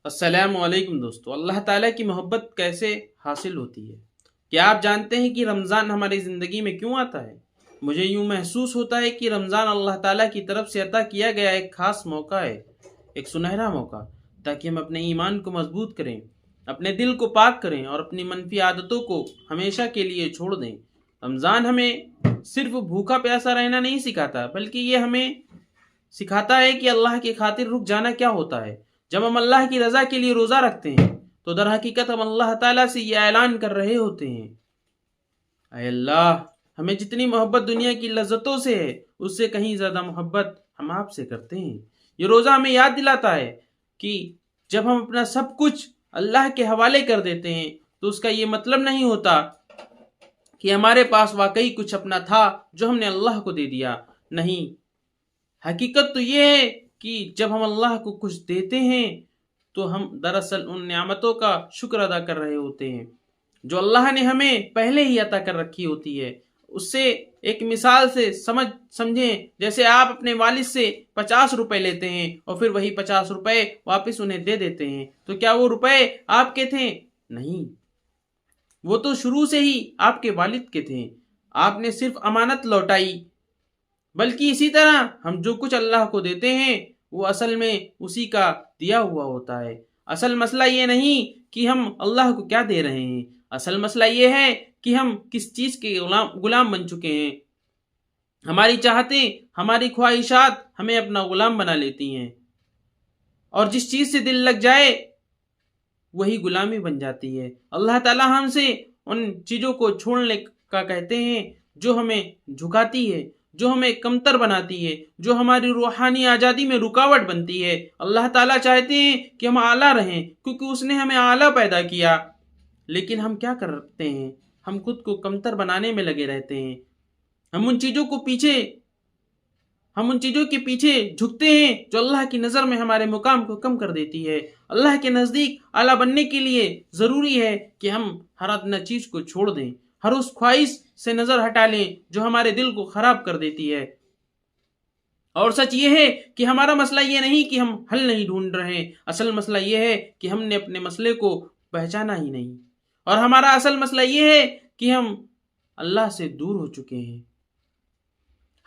السلام علیکم دوستو، اللہ تعالیٰ کی محبت کیسے حاصل ہوتی ہے؟ کیا آپ جانتے ہیں کہ رمضان ہماری زندگی میں کیوں آتا ہے؟ مجھے یوں محسوس ہوتا ہے کہ رمضان اللہ تعالیٰ کی طرف سے عطا کیا گیا ایک خاص موقع ہے، ایک سنہرا موقع، تاکہ ہم اپنے ایمان کو مضبوط کریں، اپنے دل کو پاک کریں اور اپنی منفی عادتوں کو ہمیشہ کے لیے چھوڑ دیں۔ رمضان ہمیں صرف بھوکا پیاسا رہنا نہیں سکھاتا، بلکہ یہ ہمیں سکھاتا ہے کہ اللہ کی خاطر رک جانا کیا ہوتا ہے۔ جب ہم اللہ کی رضا کے لیے روزہ رکھتے ہیں تو در حقیقت ہم اللہ تعالیٰ سے یہ اعلان کر رہے ہوتے ہیں، اے اللہ، ہمیں جتنی محبت دنیا کی لذتوں سے ہے اس سے کہیں زیادہ محبت ہم آپ سے کرتے ہیں۔ یہ روزہ ہمیں یاد دلاتا ہے کہ جب ہم اپنا سب کچھ اللہ کے حوالے کر دیتے ہیں تو اس کا یہ مطلب نہیں ہوتا کہ ہمارے پاس واقعی کچھ اپنا تھا جو ہم نے اللہ کو دے دیا۔ نہیں، حقیقت تو یہ ہے کہ جب ہم اللہ کو کچھ دیتے ہیں تو ہم دراصل ان نعمتوں کا شکر ادا کر رہے ہوتے ہیں جو اللہ نے ہمیں پہلے ہی عطا کر رکھی ہوتی ہے۔ اس سے ایک مثال سے سمجھیں، جیسے آپ اپنے والد سے 50 روپے لیتے ہیں اور پھر وہی 50 روپے واپس انہیں دے دیتے ہیں، تو کیا وہ روپے آپ کے تھے؟ نہیں، وہ تو شروع سے ہی آپ کے والد کے تھے، آپ نے صرف امانت لوٹائی۔ بلکہ اسی طرح ہم جو کچھ اللہ کو دیتے ہیں وہ اصل میں اسی کا دیا ہوا ہوتا ہے۔ اصل مسئلہ یہ نہیں کہ ہم اللہ کو کیا دے رہے ہیں، اصل مسئلہ یہ ہے کہ ہم کس چیز کے غلام بن چکے ہیں۔ ہماری چاہتیں، ہماری خواہشات ہمیں اپنا غلام بنا لیتی ہیں، اور جس چیز سے دل لگ جائے وہی غلامی بن جاتی ہے۔ اللہ تعالیٰ ہم سے ان چیزوں کو چھوڑنے کا کہتے ہیں جو ہمیں جھکاتی ہے، جو ہمیں کمتر بناتی ہے، جو ہماری روحانی آزادی میں رکاوٹ بنتی ہے۔ اللہ تعالیٰ چاہتے ہیں کہ ہم اعلیٰ رہیں کیونکہ اس نے ہمیں اعلیٰ پیدا کیا، لیکن ہم کیا کرتے ہیں؟ ہم خود کو کمتر بنانے میں لگے رہتے ہیں۔ ہم ان چیزوں کے پیچھے جھکتے ہیں جو اللہ کی نظر میں ہمارے مقام کو کم کر دیتی ہے۔ اللہ کے نزدیک اعلیٰ بننے کے لیے ضروری ہے کہ ہم ہر ادنی چیز کو چھوڑ دیں، ہر اس خواہش سے نظر ہٹا لیں جو ہمارے دل کو خراب کر دیتی ہے۔ اور سچ یہ ہے کہ ہمارا مسئلہ یہ نہیں کہ ہم حل نہیں ڈھونڈ رہے، اصل مسئلہ یہ ہے کہ ہم نے اپنے مسئلے کو پہچانا ہی نہیں، اور ہمارا اصل مسئلہ یہ ہے کہ ہم اللہ سے دور ہو چکے ہیں۔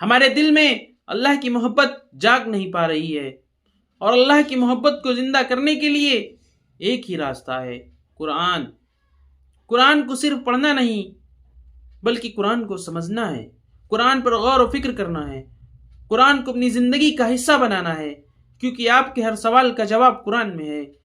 ہمارے دل میں اللہ کی محبت جاگ نہیں پا رہی ہے، اور اللہ کی محبت کو زندہ کرنے کے لیے ایک ہی راستہ ہے، قرآن۔ قرآن کو صرف پڑھنا نہیں بلکہ قرآن کو سمجھنا ہے، قرآن پر غور و فکر کرنا ہے، قرآن کو اپنی زندگی کا حصہ بنانا ہے، کیونکہ آپ کے ہر سوال کا جواب قرآن میں ہے۔